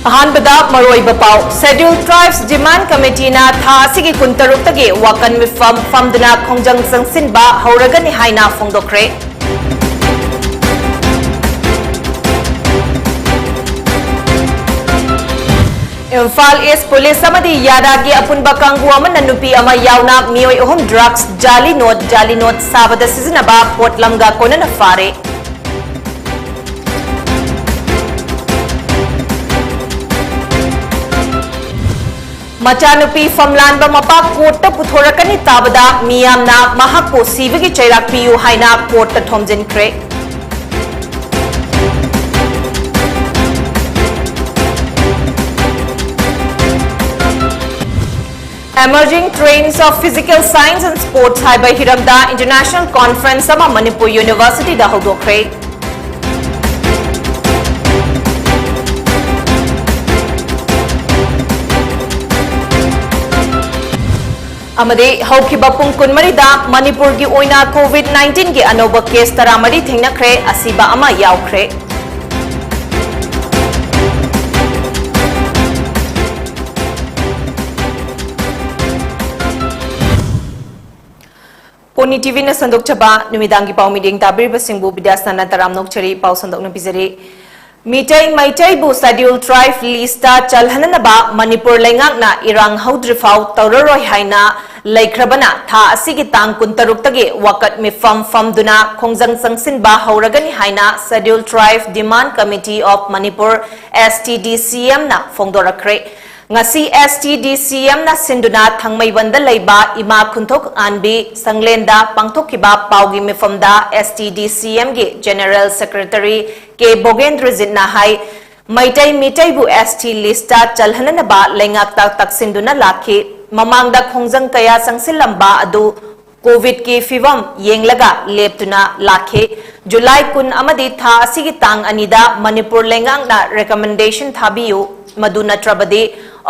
अहानबदा मरोइबा पाउ schedule tribes demand committee ना था सिगी कुंतरुक तगे वाकन मिफम फमदना खोंजंग संगसिनबा हौरगनि हाइना फोंदोक्रे इम्फाल ईस्ट पुलिस अमदी यादागी अपुनबा कांगु अमन नुपी अमा यावना मियोय अहुम ड्रग्स जाली नोट साबदा सिजनबा पोटलमगा कोनना फारे मचानुपी फमलानबा मपा कोर्ट पुथोरकनी ताबदा मियामना महाको सीबगी चैराक पियु हाइना कोर्ट थोमजिनख्रे Emerging Trends of Physical Science and Sports Haiba Hiramda International Conference ama Manipuri University da hodokre amade haukiba pung kunmari da Manipur gi oina COVID-19 gi anoba case taramari thingnakre asiba ama yaukre PONYTV na sandok chaba numidangi pau meeting tabir basingbu BIDYASANA taram nokchari pau sandok na bizari mitai maitai bu schedule tribe lista chalhanana ba Manipur lengak na irang haudrifau tauroroi haina laikhrabana tha asigi tang kuntaruk tage wakat mi fam duna khongjang sangsin ba hauragani haina schedule tribe demand committee of Manipur STDCM na phongdorakre ngasi STDCM na sinduna thangmai banda leiba ima khunthok anbi sanglenda pangthokiba paugi mifamda STDCM ge General Secretary K Bogendra Jinna hai mitai bu ST lista chalhanana ba lengak tak sinduna lakhi mamangda khongjang kaya sangsilamba adu COVID ki fivam yenglaga leptuna lakhe July kun amadi tha asigi tang anida Manipur lengang na recommendation thabiyu maduna trabadi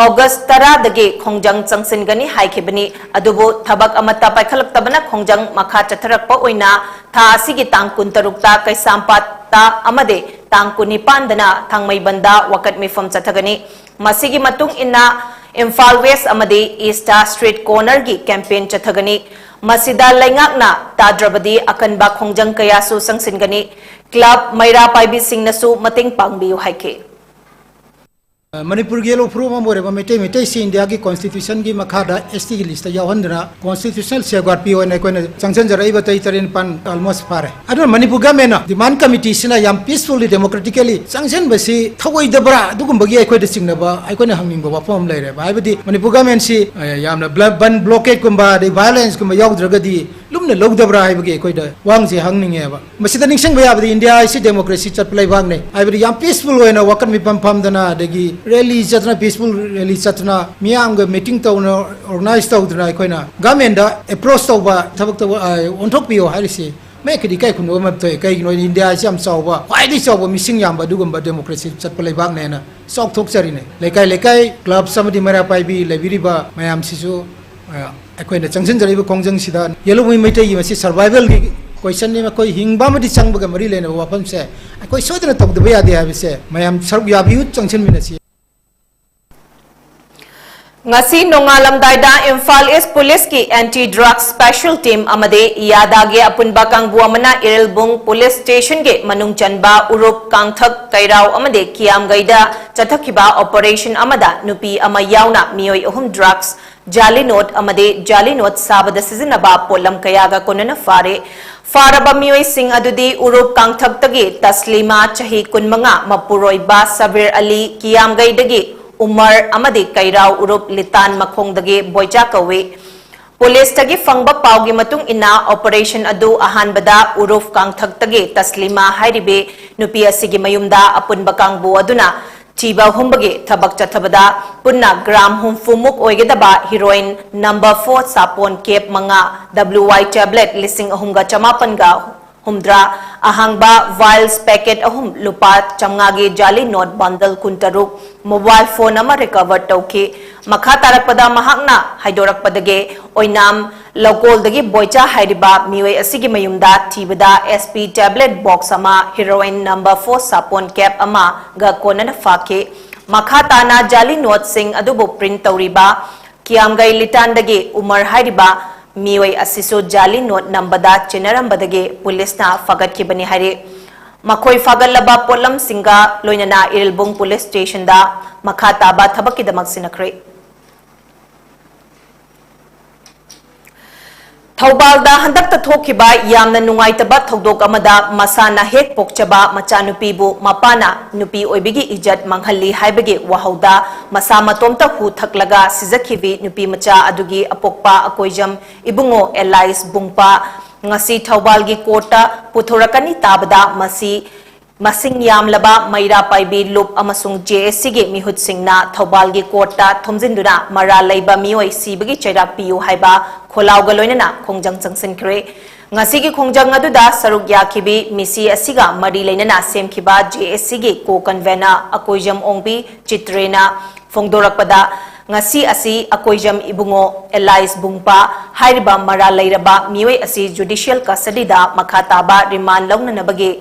August 10 dagi khongjang changsingani haikibani adubu thabak amata paikhalak tabana khongjang makha chatharakpa oina tha asigi tang kuntarukta kaisampat ta amade tang kunipan dana thangmai banda wakat mifam chathagani masigi matung inna Imphal West amade East Street Corner gi campaign chathagani masida laingakna tadrabadi akanba khongjang kayasu sangsingani club maira paibi singnasu mating pangbiu haike Manipur gelo pruma more ba mete si India ki constitution gi makhada ST ki list ya handra constitutional safeguard pi one ko sanction jarai ba tai tarin pan almost pare adon Manipur gamena demand committee sina yam peacefully democratically sanction ba si thawai dabra dugum bagi ai ko de singna ba ai ko ne hangning ba form leire ba ai badi Manipur gamen si yamna ban blockade kumba de violence kumba yaudragadi lumna logdabra ai bagi ko de wang si hangning e ba masida ningsang ba ya ba India is democracy chat play wang ne ai badi yam peaceful hoina wakan mi pam dana degi rally chatna peaceful rally chatna miam ga meeting tawna organize tawdna koina government da approach tawba thabak taw onthok pio hairisi me kidi kai kuno ma toy kai no India jam chawba wai chawba mising yam ba dugum ba democracy chat play bang ne na sok thok chari ne lekai club samadi mara pai bi lebiri ba mayam sisu akoina changsin jari ba kongjang sida yelo mi metai gi masi survival gi question ni ma koi hingba ma di changba ga mari lena wapam se koi sodra tok de ya de ha bise mayam sarb ya bi changsin mi na si ngasi nongalamdaida Imphal East Police ki anti drug special team amade yadage apunba kangbu amana Irilbung Police Station ge manung chanba urup kangthak kairau amade kiam gaida chathakiba operation amada nupi ama yauna miyoi ahum drugs jali note sabada sizinaba polam kayaga konana faraba miyoi sing adudi urup kangthak tagi taslima chahi kunmanga mapuroi ba Sabir Ali kiam gaidagi Umar amadi kairau urup litan makhong dagi boyja kawe police tagi fangba paugi matung ina operation adu ahan bada urup kangthak tagi taslima hairibe nupi asigi mayumda apunba kangbu aduna chiba humbagi thabak chathabada punna gram humfumuk oigedaba heroin number 4 sapon kep manga WY tablet lising ahumga chamapan ga humdra ahangba vials packet ahum lupa chamngagi jali note bundle kuntaruk mobile phone ama recover tauki makha tarakpada mahakna haidorakpadage oinam lokol dagi boicha hairiba miwei asigi mayumda thibada SP tablet box ama heroin number 4 sapon cap ama ga konana fake makha tana jali note sing adubo print tawriba kiamgai litandage umar hairiba mioi asiso jali note nambada chenarambadage police na fagat kibani hari makoi fagalaba polam singa loinana irilbung police station da makha taba thabakidamak sinakre Thaubalda handakta thokiba yamna nungaitaba thodok amada masana hek pokchaba machanupibu mapana nupi oibigi ijat manghalli haibagi wahauda masa matomta hu thaklaga sizakhibi nupi macha adugi apokpa akoijam ibungo Elais bungpa ngasi thaubalgi kota puthorakani tabada masing yamlaba maira paibi lup amasung JSC ge mihut singna thaubalgi kota thomjinduna mara leiba mioi sibagi chairak piu haiba खोलाउगा लोइनना खोंजंग चंगसिनख्रे ngasi gi khongjang aduda saruk yakhibi misi asiga mari leinana semkhiba JSC gi ko convener akoijam ongbi chitrena phongdorakpada ngasi asi akoijam ibungo Elais bungpa hairiba mara leiraba mioi asi judicial custody da makhataba remand launa nabagi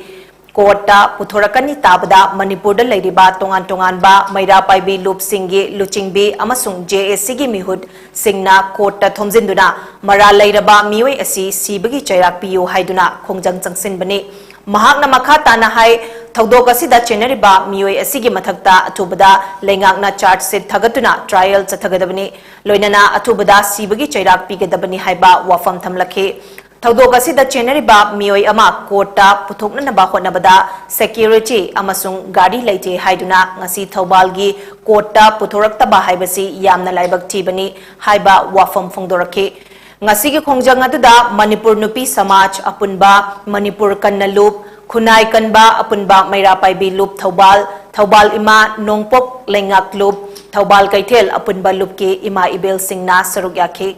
कोर्टा पुथोरकनी ताबदा मणिपुर दा लेरिबा तोंगान तोंगान बा मैरा पाइबी loop सिंगी लुचिंगबी अमसुंग JSC गी मिहुद सिंगना Carta थोमजिंदुना मरा लेरबा मियोय असि सीबगी चैराक पियो हाइदुना खोंजंग चंगसिनबनी महाकना मखा ताना हाय थौदोक असिदा चेनरिबा मियोय असिगी मथक्ता अथुबदा लेंगाकना चार्ज सिट थगतुना ट्रायल चथगदबनी लोइनना अथुबदा सीबगी चैराक पिगदबनी हाइबा वाफम थमलखे थौदोक असिदा चेनरिबा मियोय अमा कोर्टा पुथोकनबा होनबदा सेक्यूरिटी अमसुंग गाड़ी लेते हाइदुना ngasi थौबालगी कोर्टा पुथोरक्तबा हाइबसी यामना लाइबक थीबनी हाइबा वाफम फोंदोरखे ngasi gi khongjang aduda manipur nupi samaj apunba manipur kannalub khunai kanba apunba maira paibi lup thobal ima nongpok lengak lup thobal kaithel apunba lup ke ima ibel singna saruk yakhe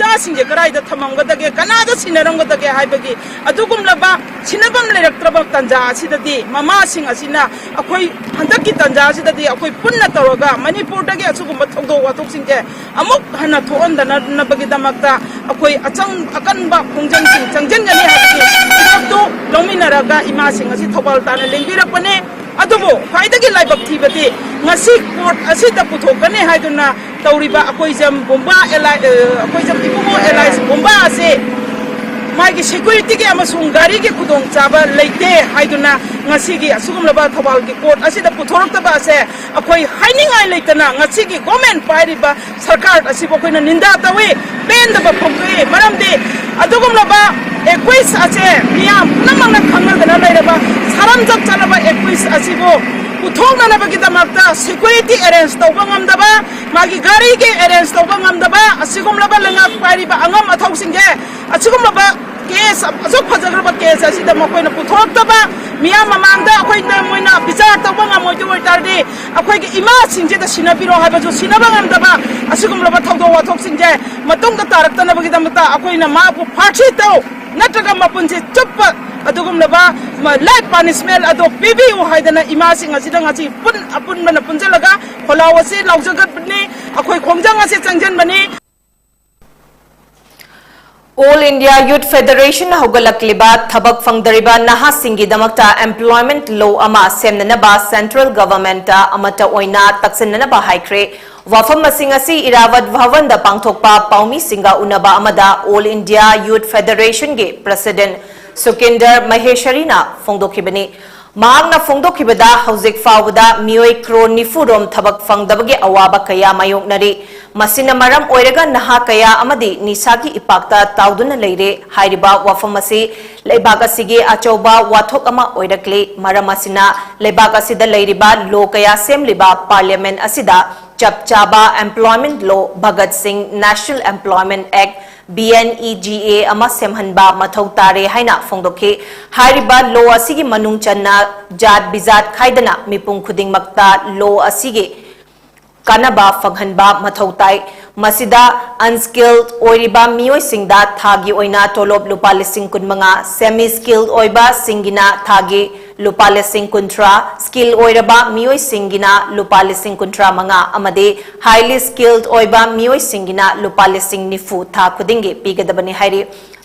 जासिंजे कराइदा थमंगदगे Kannada सिनरंगदगे हाइबगी अदुगुमलबा सिनबम लेरक्त्रबम तंजा असिददी ममासिंग असिना अखोई हंदकी तंजा असिददी अखोई पुन्ना तरोगा मणिपुरदगे असुगुम थौदो वाथोकसिंगे अमुक हना थोअंदना नबगी दमक्ता अखोई अचंग अकनबा खुंजंसिंग चंगजनगनी हाबगी इदो लोमिनरगा इमासिंग असि थौबाल ताना लेंबिरपने अदुबो फाइदगी लाइबक थीबदी ngasi court asida puthokane haiduna tawriba akoijam bomba akoijam ibugo Elais bomba ase magi security ge amasung gari ge kudong chaba leite haiduna ngasi gi asugumlaba thobal gi court asida puthorokta ase akoi hainingai leitana ngasi gi government pairiba sarkar asibo koina ninda tawi pendaba phokre maramde adugumlaba 21 ase miyam namangna khangadana leiraba saram jak chalaba 21 asibo उठोंना नबगी दमक्ता security arrange तौबा ngamdaba magi gari ge arrange tauba ngamdaba asigumlaba lenga pairiba angam athausinge asigumlaba case azok phajagraba case asida makoina puthortaba miyam mamangda akoina moina bichar tauba ngamoi de tardi akoigi ima singje da sinabiro haiba jo sinaba ngamdaba asigumlaba thaudo wathoksinge matungda taraktana bagi damta akoina ma pu phathi tau natraga mapunje chuppa adugumlaba life punishment ado PBU haidana imasing asida ngasi pun apun mana punjalaga kholawase laujagat bni akoi khongjang ase changjan bani All India Youth Federation hogalakliba thabak fangdariba naha singi damakta employment law ama semnanaba central government amata oina taksinanaba haikre wafam masing asi Irawat Bhavan da pangthokpa paumi singa unaba amada All India Youth Federation ge president Sukinder Mahesharina Fongdokhibani Magna Fongdokhibada Hauzik Fawda Mioi Kro Nifurom Thabak Fangdabagi Awaba Kaya Mayoknari Masina Maram Oiraga Naha Kaya Amadi Nisaki Ipakta Tauduna Leire Hairiba Wafamasi Lebakasigi Achoba Wathok Ama Oirakli Maramasina Lebakasida Leiriba Lo Kaya Semliba Parliament Asida Chapchaba Employment Law Bhagat Singh National Employment Act BNEGA ama semhanba mathau tare haina fongdokhe hairiba law asigi manung channa jat bizat khaidana mipung khuding makta law asigi kanaba faghanba mathau tai masida unskilled oiriba mioi singda thagi oina tolop lupa lising kunmanga semi skilled oiba singina thagi lupa lising kuntra skill oiraba mioi singina lupa lising kuntra manga amade highly skilled oiba mioi singina lupa lising nifu tha khudingi pigadabani hairi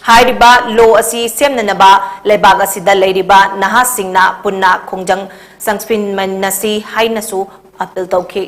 hairiba law asi semnanaba leibag asida leiriba naha singna punna khongjang sangspinmanasi hainasu appeal tawki.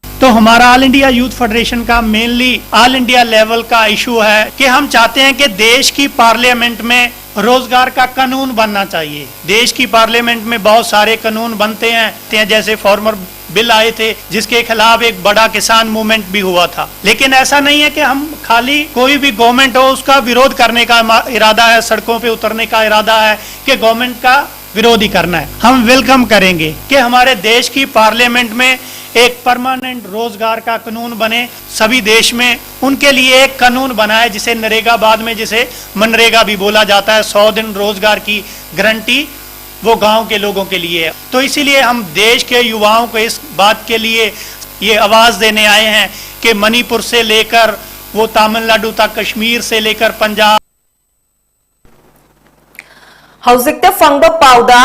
तो हमारा all India youth federation का mainly all India level का issue है कि हम चाहते हैं कि देश की पार्लियामेंट में रोजगार का कानून बनना चाहिए। देश की पार्लियामेंट में बहुत सारे कानून बनते हैं, जैसे फार्मर बिल आए थे जिसके खिलाफ एक बड़ा किसान मूवमेंट भी हुआ था। लेकिन ऐसा नहीं है कि हम खाली कोई भी गवर्नमेंट हो उसका विरोध करने का इरादा है, सड़कों पे उतरने का इरादा है कि गवर्नमेंट का विरोध ही करना है। हम वेलकम करेंगे कि हमारे देश की पार्लियामेंट में एक परमानेंट रोजगार का कानून बने, सभी देश में उनके लिए एक कानून बनाए जिसे नरेगा, बाद में जिसे मनरेगा भी बोला जाता है, 100 दिन रोजगार की गारंटी वो गांव के लोगों के लिए है। तो इसीलिए हम देश के युवाओं को इस बात के लिए ये आवाज देने आए हैं कि मणिपुर से लेकर वो तमिलनाडु तक, कश्मीर से लेकर पंजाब हौजिकता फंगबा पाउदा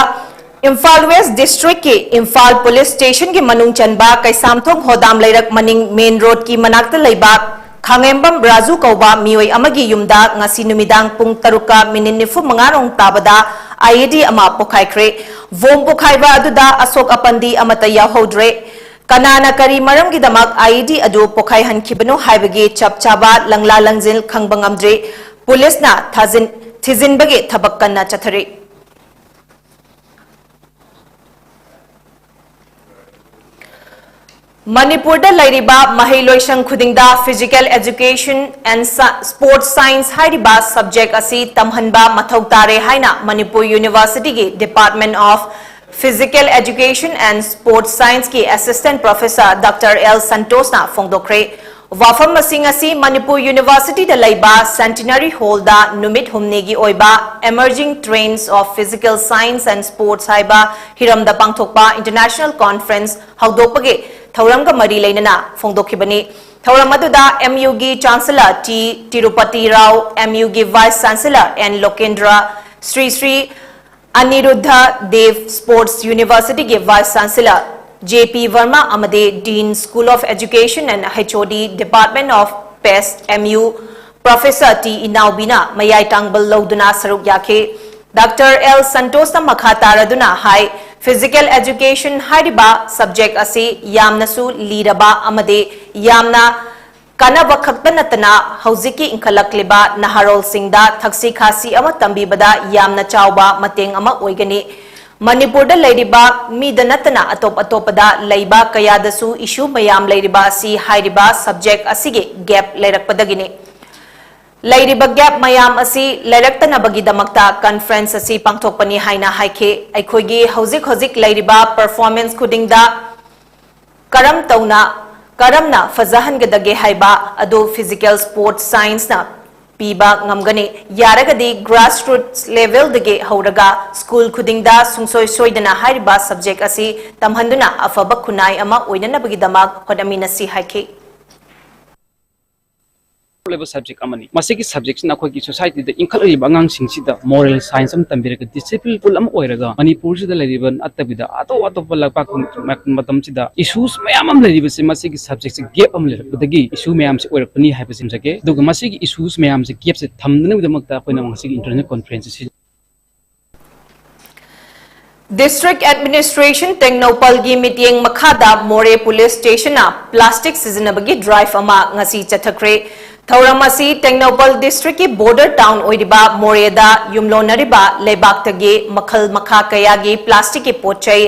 इम्फाल वेस्ट डिस्ट्रिक्ट की इम्फाल पुलिस स्टेशन की मनुंग चनबा कैसामथोंग होदाम लेरक मनिंग मेन रोड की मनाक्ता लेबा खांगेम्बम Raju कौबा मियोई अमगी युमदा ngasi numitang pung 3:45 tabada IED ama pokhaikhre vom pokhaiba aduda asok apandi amata yahodre kanana kari maram gi damak IED adu pokhai hankhibano haibagi chapchaba langla langjil khangbangamdre police ना थिजिनबगे थबक कन्ना चथरे। मणिपुर दा लैरिबा महिलोइसंग खुदिंगदा physical education and sports science हाइरिबा सब्जेक्ट असी तमहनबा मथौ तारे हाइना मणिपुर यूनिवर्सिटी के department of physical education and sports science की assistant professor doctor L Santosh ना फोंदोक्रे। वाफम मसिंग असी मणिपुर यूनिवर्सिटी दा लैबा सेंटिनरी हॉल दा नुमित हुमनेगी ओइबा emerging trends of physical science and sports हाइबा हिरमदा पांगथोकपा इंटरनेशनल कॉन्फ्रेंस हौदोकपगे थौरमगा मरी लेनना फोंदोखिबनी। थौरम अदुदा MU गी chancellor T Tirupati Rao, MU गी vice chancellor N Lokendra, Shri Anirudh Dev sports university के वाइस चांसलर JP वर्मा अमदे dean school of education and HOD department of पेस्ट MU प्रोफेसर टी इनाउबिना मयाई टांगबल लौदुना सरुक याखे। डॉक्टर एल संतोष ना मखा तारदुना हाई फिजिकल एजुकेशन हाइरिबा सब्जेक्ट असी यामनसु लीरबा अमदे यामना कानब खक्त नतना हौजिकी इंखलक्लिबा नहारोल सिंगदा थक्सी खासी अमा तंबीबदा यामना चावबा मतेंग अमा ओइगनी। मणिपुर दा लैरिबा मीदा नतना अतोप अतोपदा लैबा कयादसु इशू मयाम लैरिबा असी हाइरिबा सब्जेक्ट असिगे गैप लैरकपदगिनी। लैरिबा गैप मयाम असी लैरक्तनबगिदमक्ता कॉन्फ्रेंस असी पांगथोकपनी हाइना हाइखे। अखोइगी हौजिक लैरिबा परफॉर्मेंस खुदिंगदा करमना फजहनगदगे हाइबा अदो फिजिकल स्पोर्ट्स साइंस ना पीबा ngamgani yaragadi grassroots level dege hauraga school khudingda sungsoi soidana hairiba subject asi tamhanduna afaba khunai ama oinanabagi damak hodamina si haike level subject amani masigi subject na khoi ki society da inkhal bangang singsi da moral science am tambiraga discipline pul am oiraga manipur si da leriban atabida ato palakpa matam si da issues mayam am leriba se masigi subject se gap am lerapdagi issue mayam se oirakpani haiba simjake duga masigi issues mayam se gap se thamdana bidamakta koina masigi international conference si District Administration Technopal gi meeting makhada More Police Station na plastic sizinabagi drive ama ngasi chathakre। थौरमसी Tengnoupal district की border town ओइरिबा मोरेदा युमलोनरिबा लेबाक्तगे मखल मखा कयागी plastic के पोचै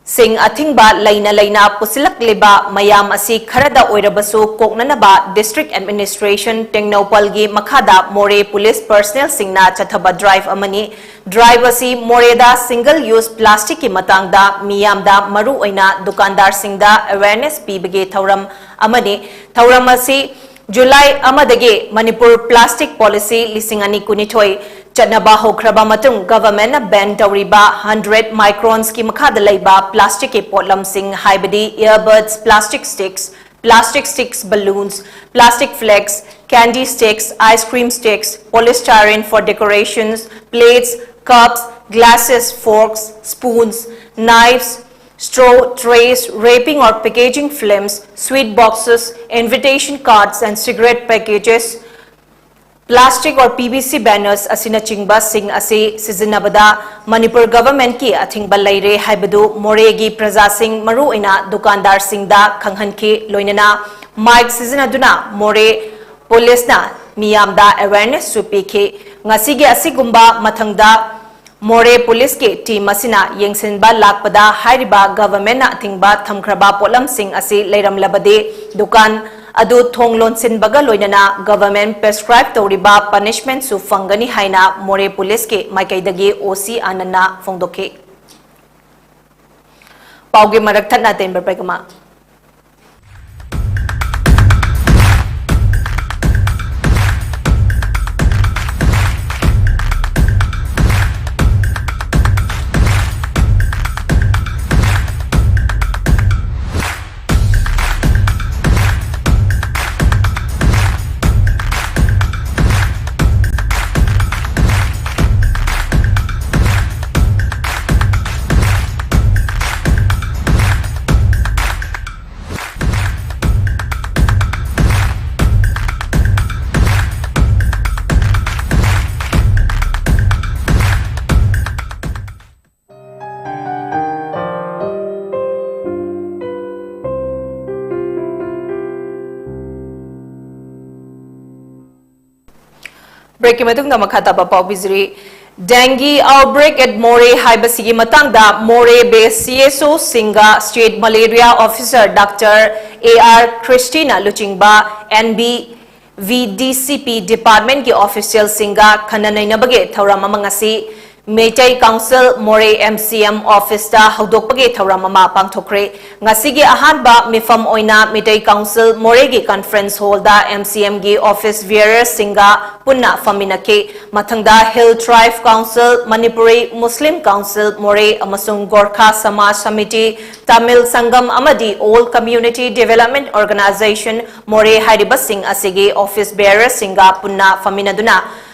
सिंग अथिंगबा लैना पुसिलकलेबा मयाम असी खरदा ओइरबसु कोकननबा डिस्ट्रिक्ट एडमिनिस्ट्रेशन टेक्नोपल गी मखादा मोरे पुलिस पर्सनल सिंगना चथबा ड्राइव अमनी। ड्राइव असी मोरेदा सिंगल यूज प्लास्टिक की मतंगदा मियामदा मरु ओइना दुकानदार सिंगदा अवेयरनेस पीबगे थौरम अमनी। थौरम असी जुलाई अमदगे मणिपुर प्लास्टिक पॉलिसी लिसिंग अनि कुनिथोई चनबा होख्रबा मतुंग गवर्नमेंट बैन तौरिबा 100 माइक्रोन्स की मखादा लैबा प्लास्टिक के पोटलम सिंग हाइबडी earbuds, plastic sticks, plastic sticks, balloons, plastic flags, candy sticks, ice cream sticks, polystyrene for decorations, plates, cups, glasses, forks, spoons, knives, straw trays, wrapping or packaging films, sweet boxes, invitation cards and cigarette packages, plastic or PVC banners asina chingba sing ase sizinabada Manipur government ki athingba laire haibadu moregi praja sing maru ina dukandar singda khanghanki loinana mic sizinaduna more police na miyamda awareness supike ngasige asigumba mathangda more police ke team asina yengsinba lakpada hairiba government na athingba thamkhraba polam sing ase leiram labade dukan adu thonglon sinbaga loinana government prescribe toriba punishment su fangani haina more police ke maikaidagi OC anana phongdoke pauge marak thana ten berpegama breaking matung na makata pa paubizri dengue outbreak at More haibasigi matangda More base CSO Singa State Malaria Officer Dr. AR Christina Luchingba NB VDCP Department ki official Singa kananay na bagi thawram mangasi Meitei Council More MCM Office ta haudokpagi thawram ama pangthokre ngasigi ahanba mifam oina Meitei Council More gi conference hall da MCM gi office bearer singa punna faminake mathangda Hill Tribe Council Manipuri Muslim Council More amasung Gorkha Samaj Samiti Tamil Sangam amadi All Community Development Organization More hariba sing asigi office bearer singa punna faminaduna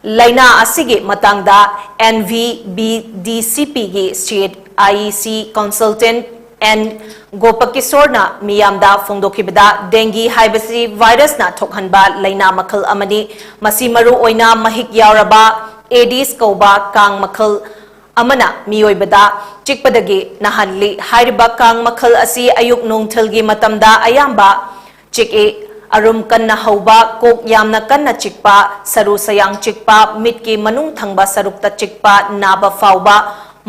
Laina asigi matangda NVBDCP gi state IEC consultant and Gopakisorna miyamda phongdokibada dengue haibasi virus na thokhanba laina makhal amani masimaru oina mahik yauraba Aedes kauba kang makhal amana miyoibada chikpadagi nahanli hairiba kang makhal asi ayuk nongthilgi matamda ayamba chike arum kanna hauba kok yamna kanna chikpa saru sayang chikpa mitki manung thangba sarukta chikpa naba fauba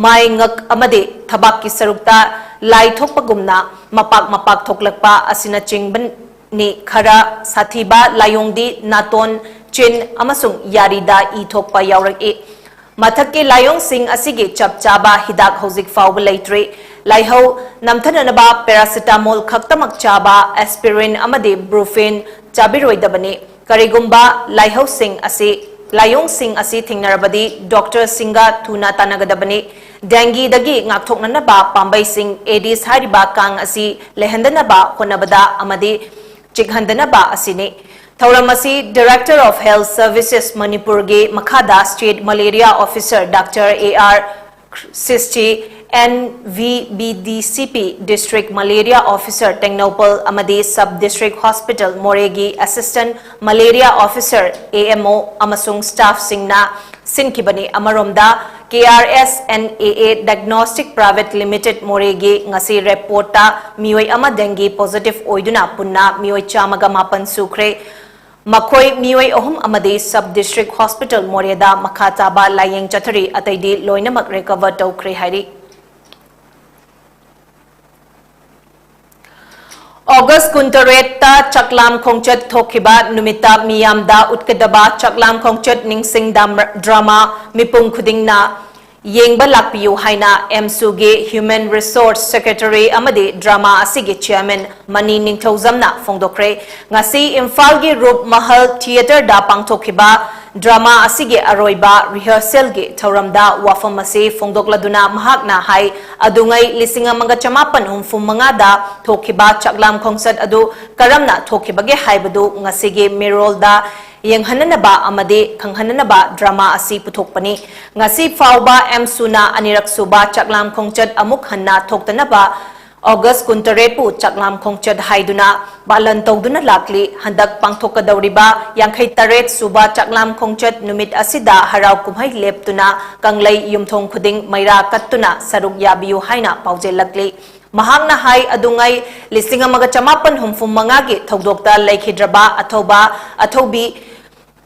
mai ngak amade thabak ki sarukta lai thokpagumna mapak thoklakpa asina chingban ni khara sathiba layongdi naton chin amasung yarida I thokpa yaurak e mathakki layong sing asigi chapchaba hidak hojik fauba leitre Laiho namthananaba paracetamol khaktamak chaba aspirin amadi brufen chabiroidabani karigumba laiho sing asi thingnarabadi Dr. Singa thuna tanagadabani dengue dagi ngakthoknanaba pambai sing Aedes hariba kang asi lehandanaba honabada amadi chikhandanaba asini Thauramasi Director of Health Services Manipur ge Makhada State Malaria Officer Dr. AR Sisti NVBDCP District Malaria Officer Technopal Amadi Sub District Hospital Moregi Assistant Malaria Officer AMO Amasung Staff Singna Sinkibani Amaromda KRS NAA Diagnostic Private Limited Moregi ngasi reporta mioi ama dengue positive oiduna punna mioi chamaga mapan sukre Makoi mioi ohum amadi Sub District Hospital Moreda Makataba Layeng Chathari ataidi loinamak recover tawkre hari August kuntareta chaklam khongchat thokiba numita miyamda utkadaba chaklam khongchat ningsing drama mipung khudingna yengba lakpiyu haina MSUG Human Resource Secretary amadi drama asigi chairman Mani Ningthozamna phongdokre ngasi Imphal gi Rup Mahal Theatre da pangthokiba drama असिगे अरोइबा rehearsal गे थौरमदा वाफम असे फोंदोकलदुना महाकना high अदुंगई लिसिंग अमंगा चमापन हुमफुम मंगादा थोखिबा चकलाम खोंसद अदु करमना थोखिबगे हाइबदु ngasiगे मेरोलदा यंगहननबा अमदे खंगहननबा drama असि पुथोकपनी ngasi फाउबा M सुना अनिरक सुबा चकलाम खोंचद अमुक हन्ना थोक्तनबा August Kuntarepu Chaklam Khongchad Haiduna Balan Togduna Lakli Handak Pangthokadawriba Yankhai Taret Suba Chaklam Khongchad Numit Asida Harau Kumhai Leptuna Kanglai Yumthong Khuding Maira Kattuna Saruk Yabiyu Haina Paujelakli Mahangna Hai Adungai Lisinga Magachamapan Humfum Mangagi Togdokta Laikhidraba Athobi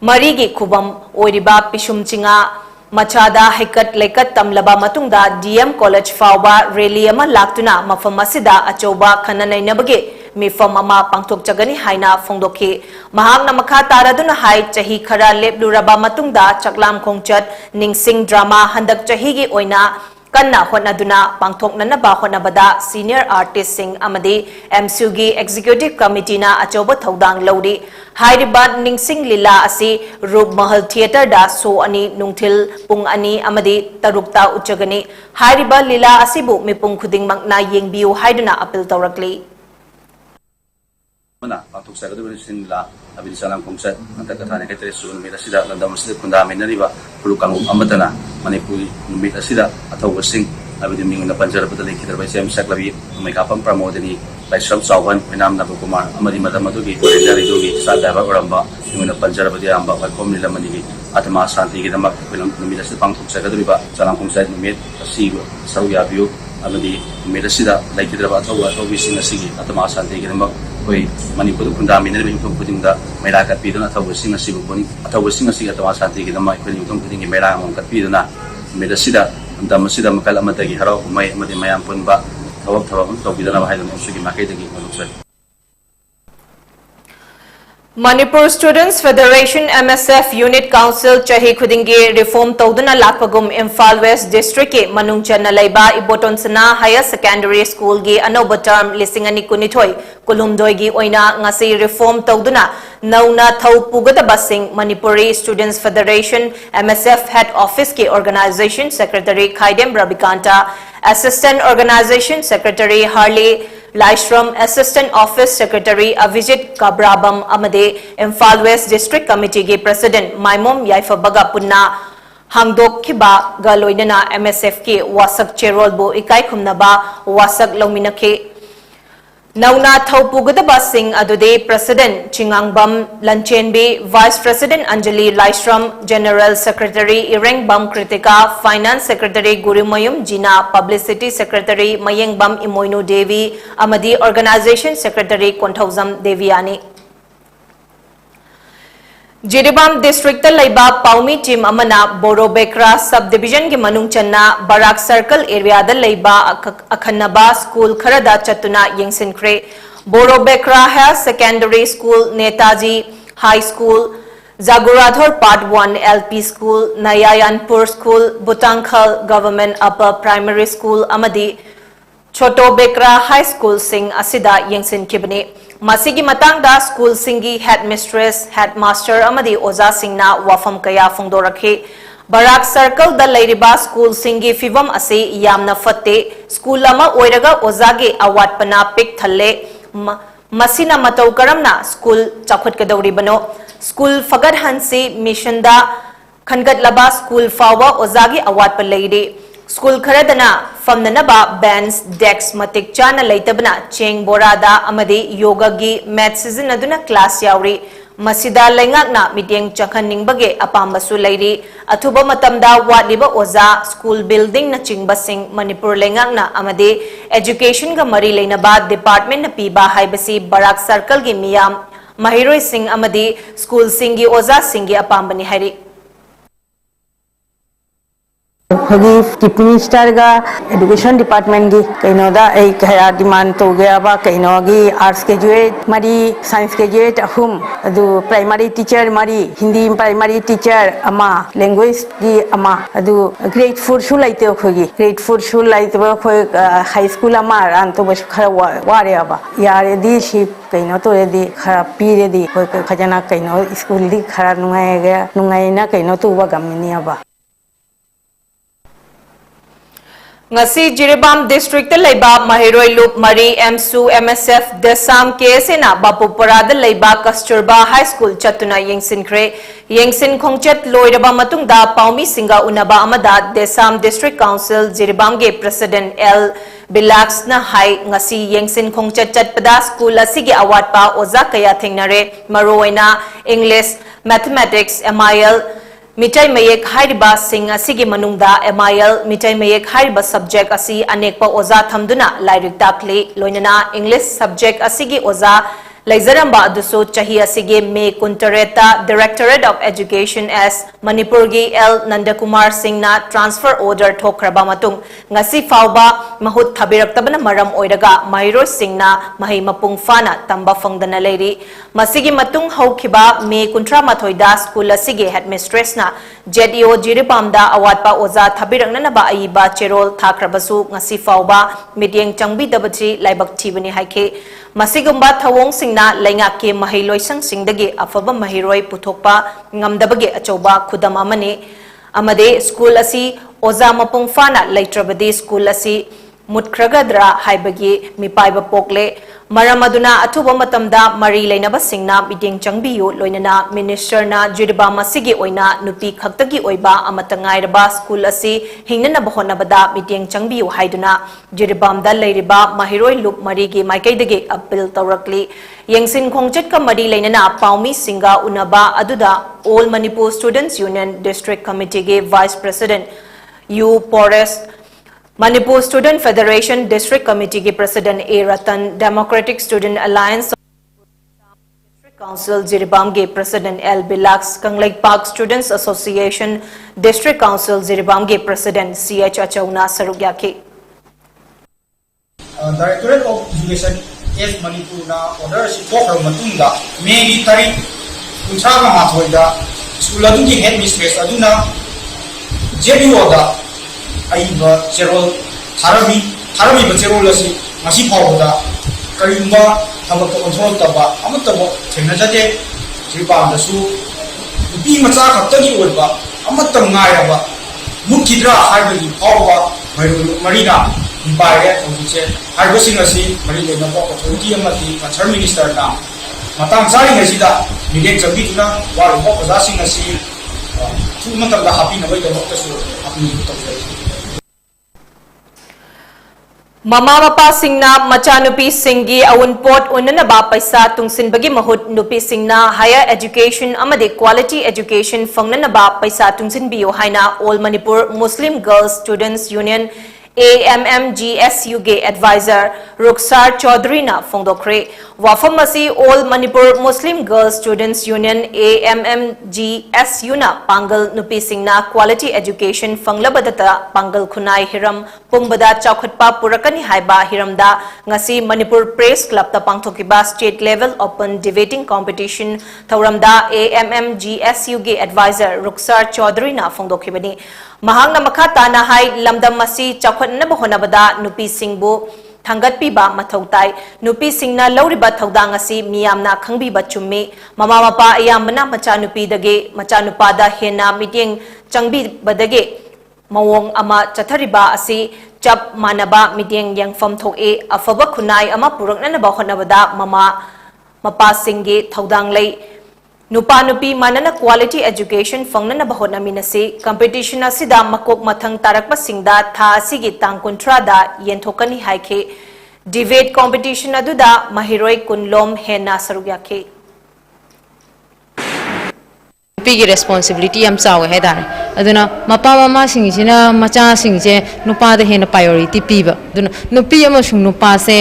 Marigi Kubam Oiriba Pishum Chinga Machada Hikat Lekat Tamlaba Matungda DM College Fauba Rally Ama Laktuna Mafam Masida Achoba Kananay Nabage Mifam Ama Pangtok Chagani Haina Fongdoki Mahangna Makha Taraduna Hai Chahi Khara Lepluraba Matungda Chaklam Khongchat Ningsing Drama Handak Chahigi Oina Kanna Honaduna Pangtok Nanaba Honabada Senior Artist Sing Amadi MSUG Executive Committee Na Achoba Thaudang Lodi Hyderabad Ningsing Lila Asi Rub Mahal Theatre Da So Ani Nungthil Pung Ani Amadi Tarukta Uchagani Hyderabad Lila Asibu Mipung Khuding Magna Yengbiu Haiduna Apil Taurakli Mana Pangtok Sagadu Sinla Abid Salam Khongchat Antakatane Ketre Sun Mira Sida Landam Sida Kunda Menariba Pulukang Amatana Manipuri Mira Sida Atau Sing Abid Minguna Panjara Patali Kitarbai Sam Saklavi Makapam Pramodani Like Sham Sawan Menam Nabukumar Amadi Madamadugi Jari Dogi Sadava Ramba Minguna Panjara Padiamba Valkom Nilamani Atama Santi Gidamak Mira Sida Pangtok Sagadu Salam Khongchat Mid Asibu Sauya View Amadi Mira Sida Like Kidraba Atau Sing Asigi Atama Santi Gidamak Manipuri Kunda Minari Yumthong Khuding da Maira Katpiduna Athawa Sing Asibu Boni Athawa Sing Asiga Atama Santi Gidama Yumthong Khuding Maira Among Katpiduna Meda Sida Damasida Makal Amatagi Harau Umay Amadi Mayam Punba Thawak Tawbidana Haidam Sugi Maketagi Maluksat Manipur Students Federation MSF Unit Council Chahi Khudingi Reform Toduna Lakpagum Imphal West District ke Manungchan Laiba Ibotonsana Higher Secondary School gi Anoba Term Lisingani Kunithoi Kulumdoi gi Oina Ngasi Reform Toduna Nauna Thau Pugadaba Singh Manipuri Students Federation MSF Head Office ke Organization Secretary Khaidem Rabikanta Assistant Organization Secretary Harley Laishram Assistant Office Secretary Avijit Kabrabam Amade Imphal West District Committee ge President Maimom Yaifa Baga Punna Hangdok Kiba Galoinana MSF ke Wasak Cherol Bo Ikai Khumnaba Wasak Lominake Nauna Thaupugadaba Singh Adude President Chingangbam Lanchenbi Vice President Anjali Laishram General Secretary Ireng Bam Kritika Finance Secretary Gurumayum Jina Publicity Secretary Mayengbam Imoinu Devi Amadi Organization Secretary Konthauzam Deviani Jiribam District Laiba Paumi Team Amana Borobekra Subdivision ki Manungchanna Barak Circle Area da Laiba Akhanaba School Kharada Chatuna Yingsinkre Borobekra Higher Secondary School Netaji High School Zaguradhor Part 1 LP School Nayayanpur School Butangkhal Government Upper Primary School Amadi Choto Bekra High School Sing Asida Yingsinkibni Masigi Matangda School Singi Headmistress, Headmaster Amadi Oza Singna Wafam Kaya Fongdorakhe Barak Circle da Lairiba School Singi Fivam Ase Yamna Fatte School Lama Oiraga Ozage Awatpana Pik Thalle Masina Matau Karamna School Chakhut Kadawribano School Fagad Hansi Mission da Khangat Laba School Fawa Ozagi Awatpa Lairi School Kharadana Famnanaba Bands Decks Matik Chana Laitabana Cheng Borada Amadi Yoga gi Math Season Aduna Class Yauri Masida Lengakna Mityeng Chakhan Ningbage Apambasu Lairi Athuba Matamda Wadiba Oza School Building na Chingbasing Manipur Lengakna Amadi Education ga Mari Leinaba Department na Piba Haibasi Barak Circle gi Miyam Mahiroi Singh Amadi School Singi Oza Singi Apambani Hari हगी deputy minister का education department की कईनोदा खरा demand तो गया कईनोगी arts graduate मरी science graduate अहुम अदु primary teacher मरी Hindi primary teacher अमा लैंग्वेज की अमा अदु ग्रेड 4 सु लाइते अखोगी ग्रेड 4 सु लाइते अखोय हाई स्कूल अमा रान तो बस खरा वारे अबा यारेदी सी कईनो तो रेदी खरा पीरेदी फजना कईनो स्कूल दी खरा नुंगाइना कईनो तो गमिनी अबा ngasi Jiribam district leiba mahiroi loop mari MSU MSF desam kesena Bapupara leiba Kasturba High School chatuna yengsinkre yengsin khongchet loiraba matungda paumi singa unaba amada desam district council Jiribam ge president L Bilax na hai ngasi yengsin khongchet chatpada school asigi award pa oza kaya thengnare maroina English mathematics MIL मिटाई मयेक हाइरिबा सिंग असिगी मनुंगदा MIL मिटाई मयेक हाइरिबा subject असी अनेकपा ओजा थमदुना लाइरिक ताकले लोइनना English subject असिगी ओजा लैजरंबा अदुसो चाही असिगे मे कुंटरेता directorate of education S Manipur गी L नंदकुमार सिंह ना ट्रांसफर ऑर्डर ठोखरबा मतुंग ngasi फावबा महुत थबिरक्तबना मरम ओइरगा माहिरो सिंह ना महि मपुंग फाना तंबा फंगदना लेरी मसिगी मतुंग हौखिबा मे कुंट्रा मथोइदा स्कूल असिगे हेडमिस्ट्रेस ना जेडीओ जिरिपामदा अवाटपा ओजा थबिरक्नना बा आइबा चेरोल थाखरबसु ngasi फावबा मिटिंग चंगबी दबची लाइबक थीबनी हाइखे मसिगुम्बा थवोंग सिंगना लैंगा के महिलोइसंग सिंगदगे अफबा महिरोय पुथोकपा ngamdabage achauba khudam amane amade school asi oza mapung fana leitrabadi school asi mutkhragadra haibagi mipaiba pokle maramaduna athuba matamda mari leinaba singna meeting changbiyu loinana minister na jirba masigi oina nupi khaktagi oiba amatangairaba school asi hingnana bahonabada meeting changbiyu haiduna jirbamda leiriba mahiroi loop mari gi maikaidage appeal tawrakli yengsin khongchet ka mari leinana paumi singa unaba aduda all Manipur Students Union District Committee ge Vice President U Porest Manipur Student Federation District Committee के President A Ratan, Democratic Student Alliance District Council Jiribam के President L Bilax, Kanglek Park Students Association District Council Jiribam के President CH Achauna Sarugya के Directorate of Education S Manipur na order si Tokar Matunda May Tari Kunchaga Mathoida School Aduki Headmistress Aduna JDO da Aiba Cherol Harami Cherol asi Masi Powda Karimba Tabaka Control Taba Amatabo Tenajate Tripa the Su Bi Masaka Tagi Ulba Amatam Nayaba Mukidra Harbagi Powa Marina Impire Ofice Harbosing asi Marina Authority Amati Concern Minister now Matang Sari Nasida Miguel Zabituna while Possessing asi two months of the happy away the doctor happy Mama Mapa Singna Machanupi Singi Awunpot Unanaba Paisa Tungsinbagi Mahut Nupi Singna Higher Education Amade Quality Education Fungnanaba Paisa Tungsinbio Haina All Manipur Muslim Girls Students Union AMMGSU ge advisor Ruksar Chaudhary na Fongdokre Wafamasi All Manipur Muslim Girls Students Union AMMGSU na Pangal Nupi Singna Quality Education Fanglabadata Pangal Khunai Hiram Pumbada Chaukhatpa Purakani Haiba Hiramda Ngasi Manipur Press Club ta Pangthokiba State Level Open Debating Competition Thauramda AMMGSU ge advisor Ruksar Chaudhary na Fongdokibani Mahangna Makata na hai lamdam masi chakwan na bahonabada nupi singbu thangat piba mathautai nupi singna lauriba thaudang asi miyamna khangbiba chummi mama mapa ayamna machanupi dage machanupada hena meeting changbi badage mawong ama chathariba asi chap manaba meeting yang fam thoke afaba khunai ama purakna na bahonabada mama mapa singge thaudang lei Nupa Nupi Manana Quality Education Fungnana Bahona Minasi Competition Asida Makok Mathang Tarakpa Singda Tha Asigi Tang Kuntrada Yentokani Haike Debate Competition Aduda Mahiroi Kunlom Hena Sarugyake Big responsibility am saw head aduna mapa mama singina macha singje nupa da hena priority piba aduna nupi amasung nupa se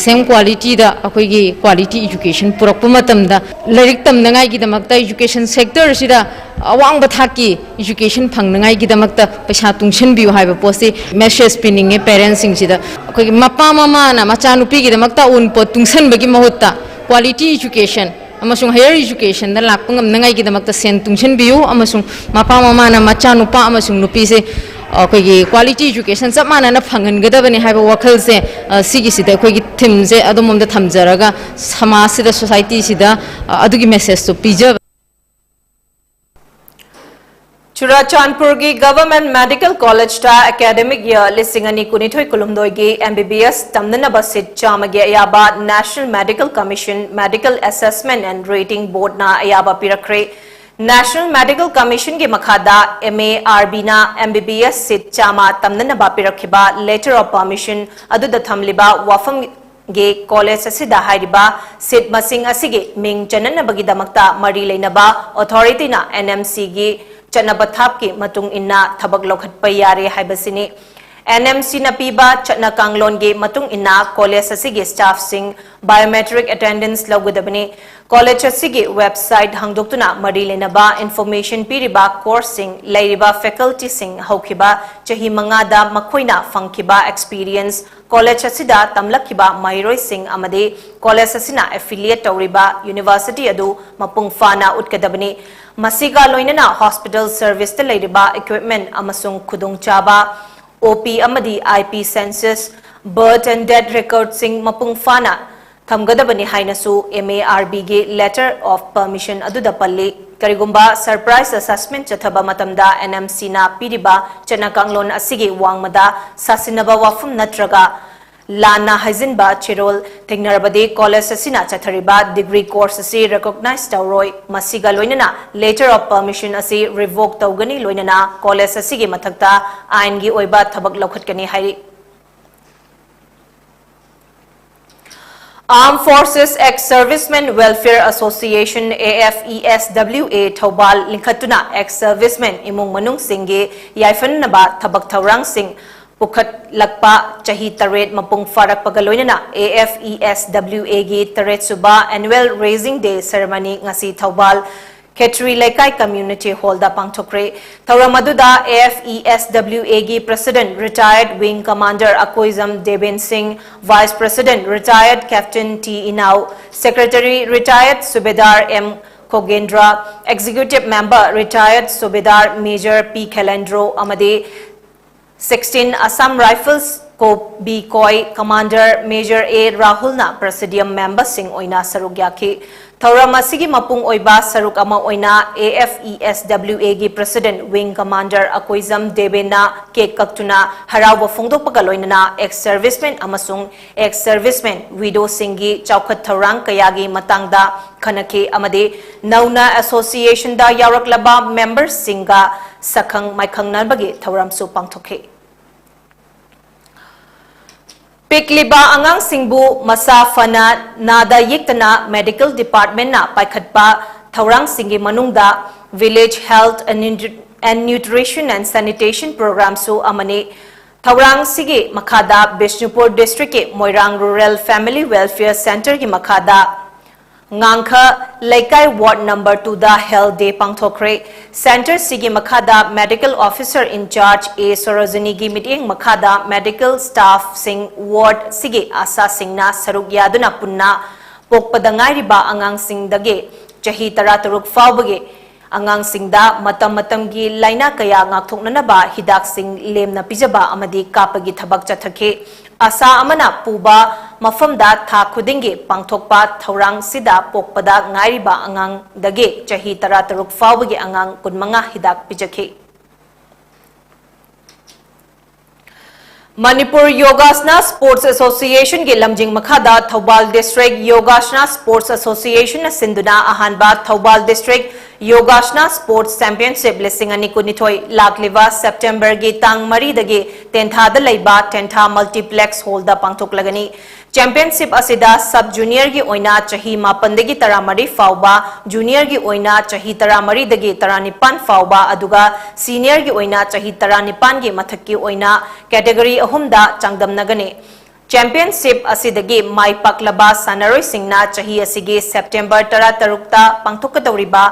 same quality da akoigi quality education purakpa matamda larik tamnangai gi damakta education sector sida awang bathaki education phangnangai gi damakta paisa tungchen biu haiba posi message pinning e parents sing sida akoigi mapa mama na macha nupi gi damakta un po tungchen bagi mahutta quality education amasung higher education da lakpa ngamnangai gi damakta sen tungchen biu amasung mapa mama na macha nupa amasung nupi se akoigi quality education chap mana na phangan gadabani haiba wakhal se sigi sida akoigi thim se adumom da thamjaraga samaj sida society sida adugi message to pija Churachandpur gi Government Medical College ta academic year lisingani kunithoi kulumdoi gi MBBS tamnana basit chamage ayaba National Medical Commission Medical Assessment and Rating Board na ayaba pirakre National Medical Commission gi makhada MARB na MBBS sit chama tamnana ba pirakhiba letter of permission aduda thamliba wafam ge college asida hairiba sit masing asige ming chanana bagi damakta mari leinaba authority na NMC gi चनबा थाप की मतुंग इन्ना थबक लौखटपा यारे हाइबसिनी NMC na piba chatna kanglon ge matung inna college asige staff sing biometric attendance lawgudabani college asige website hangdoktuna mari lenaba information piriba course sing leiriba faculty sing haukiba chahi manga da makhoina fangkiba experience college asida tamlakhiba mairoi sing amade college asina affiliate tawriba university adu mapung fana utkadabani masiga loinana hospital service te leiriba equipment amasung khudung chaba OP amadi IP census birth and death record sing mapung fana thamgadabani hainasu MARB ge letter of permission aduda palli karigumba surprise assessment chathaba matamda NMC na piriba chanakanglon asige wangmada sasinaba wafum natraga lana hazinba chirol thingnarabade college asina chathariba degree course asi recognize tawroi masiga loinana letter of permission asi revoke tawgani loinana college asige mathakta ain gi oiba thabak lokhatkani hairi Armed Forces Ex-Servicemen Welfare Association AFESWA Thobal Linkhatuna Ex-Servicemen imung manung singge yaifan naba thabak thaurang sing Pukhat lakpa chahi taret mapung farak pagaloinana AFESWA gi taret suba annual raising day ceremony ngasi Thobal Ketri Laikai Community Hall da pangthokre Thauramadu-da AFESWA gi President Retired Wing Commander Akoizam Deben Singh, Vice President Retired Captain T. Inau, Secretary Retired Subedar M. Kogendra, Executive Member Retired Subedar Major P. Kelendro Amade, 16 Assam Rifles Ko B. Koi Commander Major A. Rahulna Presidium Member Singh Oina Sarugyaki Thauramasi mapung oiba saruk ama oina AFESWA gi President Wing Commander Akoizam Debena cake kaktuna harawa fungdok pagaloinana ex-servicemen amasung ex-servicemen widow singgi chawkhat thaurang kayagi matangda khanake amade nauna association da yaraklaba members singa sakhang maikhangnan-bagi thauramsu pangthokhe Pikliba angang singbu masa fana nada yiktana medical department na paikhatpa thaurang singi manungda village health and nutrition and sanitation program su amani thaurang sigi makhada Bishnupur district ke Moirang rural family welfare center ki makhada Ngangkha Laikai ward number 2 da health day pangthokre center sigi makhada medical officer in charge A Sorojini gi meeting makhada medical staff sing ward sigi asa singna saruk yaduna punna pokpadangai riba angang sing dage chahi taraturuk fawbage angang singda matam gi laina kaya ngakthoknana ba hidak sing lemna pijaba amadi kapagi thabak chathake asa amana puba mafamda tha khudingi pangthokpa thaurang sida pokpada ngairiba angang dage chahi taraturuk fawbagi angang kunmanga hidak pijake Manipur Yogasana Sports Association ge lamjing makhada Thobal District Yogasana Sports Association na sinduna ahanba Thobal District योगासना sports championship लिसिंग अनि कुनिथोई लाकलिवा September गी तांग मरी दगी तेंथा the लैबा तेंथा multiplex hall दा पांगथोकलगनी championship असिदा सब junior की ओइना चही मापनदगी तरामरी फाउबा junior की ओइना चही तरामरी दगी तरानिपान फाउबा अदुगा सीनियर की ओइना चही तरानिपान की मथक की ओइना कैटेगरी अहुमदा चांगदमनगने चैंपियनशिप असिदगी माई पाकलबा सानरोई सिंगना चही असिगे सेप्टेम्बर 13 पांगथोकदौरिबा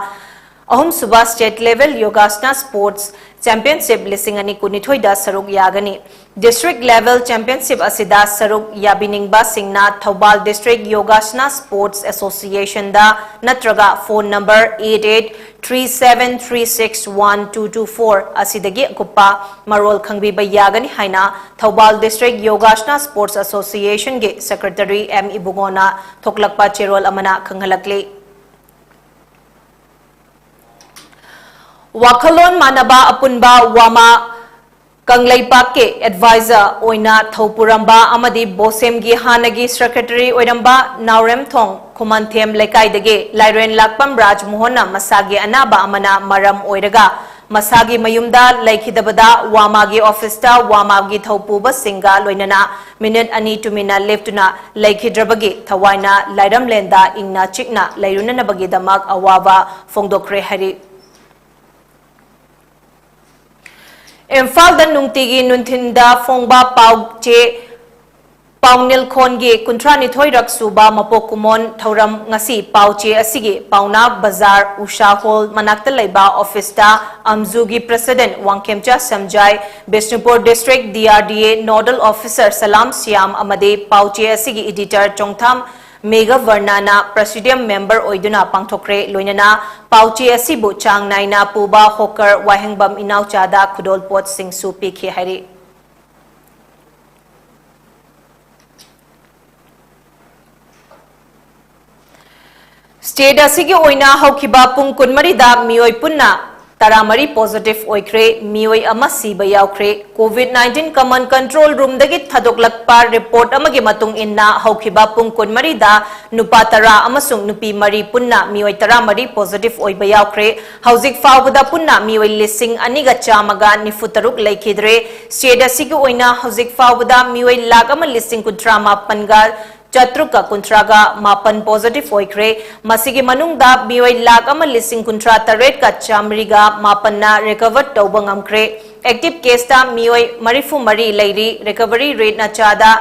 अहुम सुबा स्टेट लेवल योगासना स्पोर्ट्स चैंपियनशिप लिसिंग अनि कुनिथोइदा सरुक यागनी डिस्ट्रिक्ट लेवल चैंपियनशिप असिदा सरुक याबिनिंगबा सिंगना थौबाल डिस्ट्रिक्ट योगासना स्पोर्ट्स एसोसिएशन दा नत्रगा फोन नंबर 8837361224 असिदगी कुप्पा Marol खंगबीबा यागनी हाइना Thoubal district योगासना sports association के सेक्रेटरी एम इबुगोना थोकलकपा चेरोल अमना खंगलकले वाखलोन मानबा अपुनबा वामा कंगलैपाक के एडवाइजर ओइना थौपुरंबा अमदी बोसेमगी हानगी सेक्रेटरी ओइरंबा नावरेमथोंग खुमनथेम लेकाइदगे लाइरेन लाकपम राजमोहन मसागी अनाबा अमना मरम ओइरगा मसागी मयुमदा लैखिदबदा वामागी ऑफिसता वामागी थौपुबा सिंगा लोइनना मिनिट अनि तुमिना लेफ्टुना लैखिद्रबगी थवाइना लाइरमलेंदा इंगना चिकना लैरुननबगी दमक अवाबा फोंगदोक्रे हरि इम्फाल नुंगतिगी नुंथिंदा फोंगबा पाउचे पाउनिल खोनगी कुंथ्रानिथोई रक्सुबा मपोकुमोन थौरम ngasi पाउचे असिगे पाउना बाजार उषा हॉल मनाक्ता लैबा ऑफिसता अमजुगी प्रेसिडेंट वांगखेमचा समजाय Bishnupur district DRDA nodal officer Salam Shyam अमदे पाउचे असिगे एडिटर चोंगथाम मेगा वर्नाना प्रेसिडियम मेंबर ओइदुना पांगथोक्रे लोइनना पाउचे असिबु चांग नाइना पुबा होकर वाहेंगबम इनाउचादा खुदोल पोट सिंगसु पीखे हरि स्टेट असिगे ओइना हौखिबा पुंग कुनमरीदा मियोय पुन्ना तरामरी पॉजिटिव ओइख्रे मियोय अमा सीबा याउख्रे कोविड-19 कमन कंट्रोल रूम दगी थदोकलकपा रिपोर्ट अमगे मतुंग इन्ना हौखिबा पुंग कुनमरीदा नुपा तरा अमसुंग नुपी मरी पुन्ना मियोय तरामरी पॉजिटिव ओइबा याउख्रे हौजिक फावबदा पुन्ना मियोय लिसिंग अनिगा चामगा निफुतरुक लैखिद्रे स्टेट असिगे ओइना हौजिक फावबदा मियोय लाख अमा लिसिंग कुंत्रा मापनगा चत्रुका कुंथ्रागा मापन पॉजिटिव ओइख्रे मसिगे मनुंगदा मियोय लाख अमा लिसिंग कुंथ्रा तरेट का चामरीगा मापन्ना रिकवर तौबा ngamkhre एक्टिव केस ता मियोय मरिफु मरी लैरी रिकवरी रेट ना चादा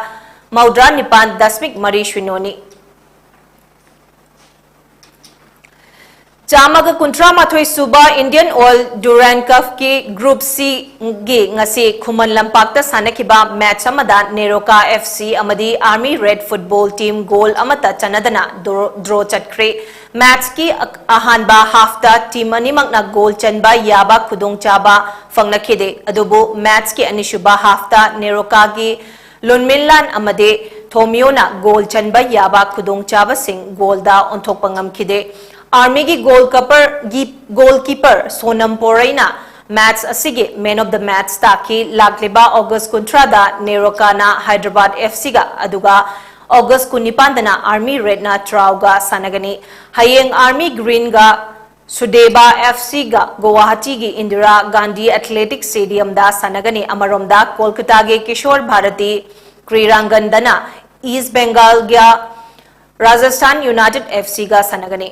मौद्रा निपान दशमिक मरी शुन्योनी चामग कुंथ्रा माथोई सुबा इंडियन ऑयल ड्यूरैन कप की ग्रुप सी गी ngasi खुमन लंपाक्ता सानखिबा मैच अमदा नेरोका एफसी अमदी army red football team goal अमता चनदना ड्रॉ चटख्रे मैच की अहानबा हाफता टीम अनिमकना गोल चनबा याबा खुदोंग चाबा फंगनखिदे अदुबो मैच के अनिशुबा हाफता नेरोका की लोनमिनलान अमदे थोमियोना गोल चनबा याबा खुदोंग चाबा सिंह गोलदा ओंथोकपा ngamkhide आर्मी की गोलकीपर सोनम पोरैना मैच असिगे मैन ऑफ द मैच ताकि लाकलिबा अगस्त कुंथ्रादा नेरोकाना हैदराबाद एफसी गा अदुगा अगस्त कुनिपांदना आर्मी रेडना ट्राउगा सनगनी हयेंग आर्मी ग्रीन गा सुदेबा एफसी गा गुवाहाटी की इंदिरा गांधी एथलेटिक स्टेडियम दा सनगनी अमरोमदा कोलकाता के किशोर भारती क्रीडांगनदना ईस्ट बंगाल गा राजस्थान यूनाइटेड एफसी गा सनगनी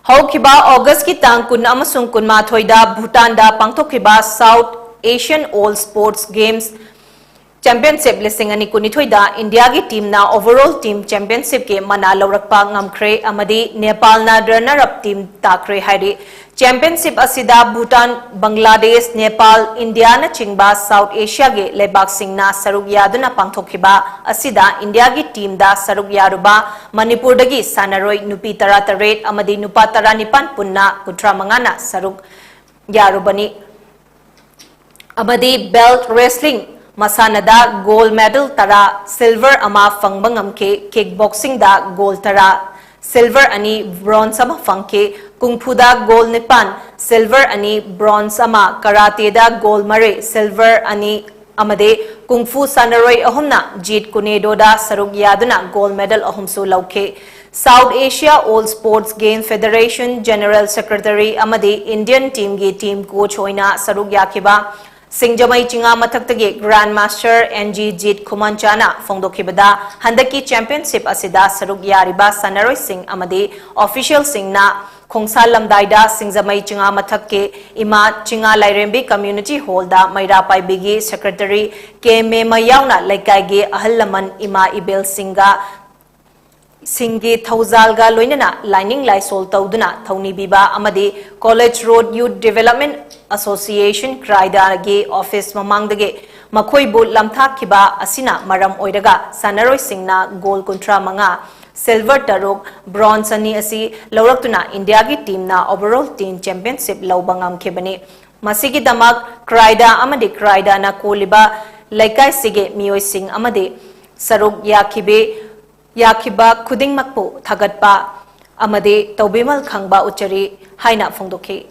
हौखिबा अगस्त की तांग कुन अमसुंग कुनमाथोइदा भूटान दा पांगथोखिबा South Asian all sports games championship लिसिंग अनि कुनिथोइदा इंडिया की टीम ना ओवरऑल टीम चैंपियनशिप के मना लौरकपा ngamkhre अमदी नेपाल ना रनर अप टीम ताख्रे हाइरे चैंपियनशिप असिदा भूटान बांग्लादेश नेपाल इंडिया ना चिंगबा साउथ एशिया के लेबाक सिंगना सरुक यादुना पांगथोखिबा असिदा इंडिया की टीम दा सरुक यारुबा मणिपुर दगी सानरोई नुपी 38 अमदी नुपा 19 पुन्ना 35 ना सरुक यारुबनी अमदी बेल्ट रेसलिंग मसानदा गोल्ड मेडल तरा सिल्वर अमा फंगबा ngamke किक बॉक्सिंग दा गोल्ड तरा सिल्वर अनि ब्रॉन्ज अमा फंगके कुंगफुदा गोल्ड निपान सिल्वर अनि ब्रॉन्ज अमा कराते दा गोल्ड मरे सिल्वर अनि अमदे Kungfu Sanaroi Ahumna Jeet Kunedoda Saruk Yaduna Gold Medal Ahumsu Lauke. South Asia All Sports Games Federation General Secretary Amadi Indian Team Gi Team Coach Hoina Saruk Yakiba Singjamai Chinga Mathaktage Grandmaster NG Jeet Kumanchana Fongdokibada Handaki Championship Asida Saruk Yariba Sanaroi Singh Amadi Official Singh Na Khongsa Lamdaida Singjamai Chinga Mathakke Ima Chinga Lairembi Community Hall da Maira Paibigi Secretary K Mema Yauna Laikai Ahalaman Ima Ibel Singha Singi Thauzalga Loinana Lining Lysol Tauduna Thoni Biba Amadi College Road Youth Development Association Kraida Ge Office Mamangdage Makoi Bu Lamthak Kiba Asina Maram Oidaga Sanaroi Singna Gold Contra Manga Silver Tarok Bronze Ani Asi Lauraktuna India Gi Team na Overall Team Championship Laubangam Kebani Masigi Damak Kraida Amadi Kraida na Koliba Laikai Sige Mioi Singh Amadi Saruk Yakiba Kuding Makpo Thagatpa Amade Taubimal Khangba Uchari Haina Fongdoke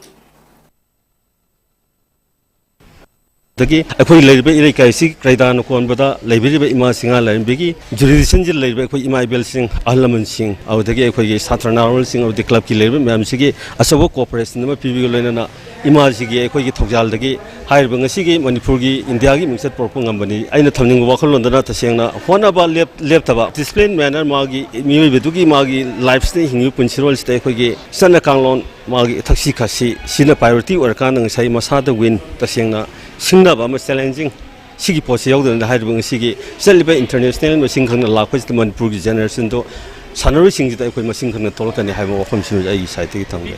Dagi akhoi leibe ilai kaisi kraidan kon bada leibe ima singa laimbegi jurisdiction jil leibe akhoi ima ibel sing ahlaman sing au dagi akhoi ge satra narol sing au de club ki leibe mam sigi asabo cooperation ma pibi loina na ima sigi akhoi ge thogjal dagi hair bang sigi manipur gi india gi mingsat porpo ngambani aina thamning wakhol londana tasengna hona ba lep taba discipline manner magi mi bedugi magi lifestyle hingi punsirol stay akhoi ge sana kanglon magi thaksi khasi sina priority or kan nang sai masada win tasengna Singna ba challenging sigi posi yaudana haibang sigi seliba international masing khangna lakho Manipur gi generation do sanaroi singji da akhoi masing khangna tolkani haiba wafam simu ai site gi thang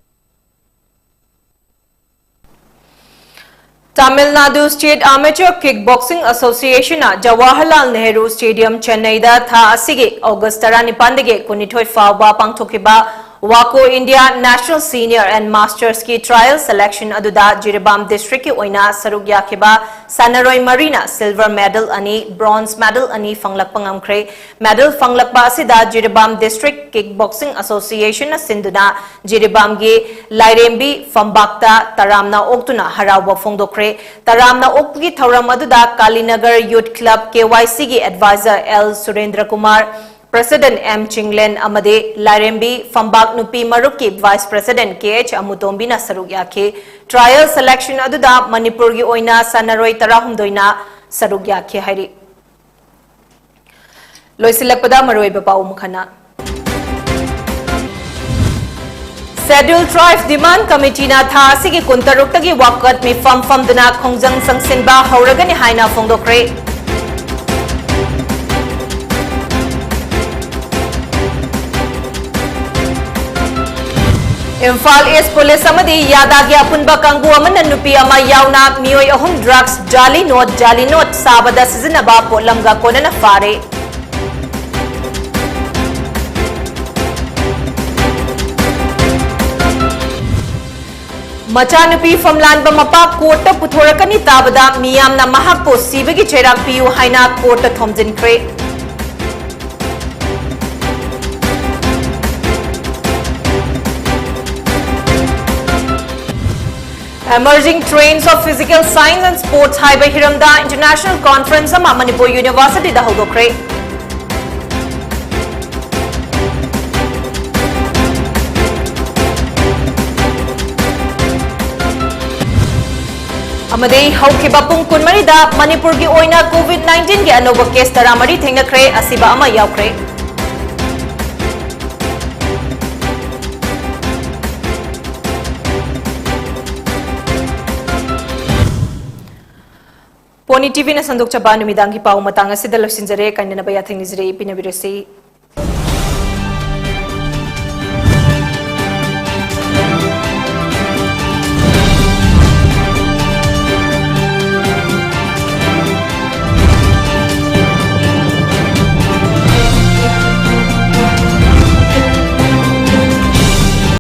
Tamil Nadu State Amateur Kickboxing Association Jawaharlal Nehru Stadium Chennai da tha asige August 19 kunithoi fawba pangthokiba Wako India National Senior and Masters ki trial selection aduda Jiribam District ki oina saruk yakiba Sanaroi Marina silver medal ani bronze medal ani fanglak pangamkre medal fanglakba asida Jiribam District Kickboxing Association na sinduna Jiribam gi Lairembi Fambakta Taramna Oktuna Harawa Fongdokre Taramna Okgi Thauram aduda Kalinagar Youth Club KYC gi advisor L Surendra Kumar President M. Chinglen Amade Lairembi Fambak Nupi Maruki Vice President KH Amutombi na saruk yake trial selection aduda Manipur gi oina Sanaroi Tarahumdoina saruk yake hairi Loisilakpada Maroi Bapau Mukhana Scheduled Tribe Demand Committee na tha asigi kuntaruktagi wakat mi fam dana khongjang sangsinba hauragani haina fongdokre Imphal East Police Amadi Yadagi Apunba Kangu Amana Nupi Ama Yauna Mioi Ahum Drugs Jali Note Sabada Sizinaba Polamga Konana Fare Machanupi from Lanbamapa Kota Putorakani Tabada Miyam na Mahakpo Sibagi Cherak Piu Haina Kota Thomjin Kre Emerging Trends of Physical Science and Sports Haiba Hiramda International Conference ama Manipur University da hodokre Amade haukiba pung kunmari da Manipur gi oina COVID-19 gi anoba case taramari thengakre asiba ama yaukre PONYTV na sandok chaba numidang ki pau matanga sidal sinjare kanina baya thing nizre pinabirasi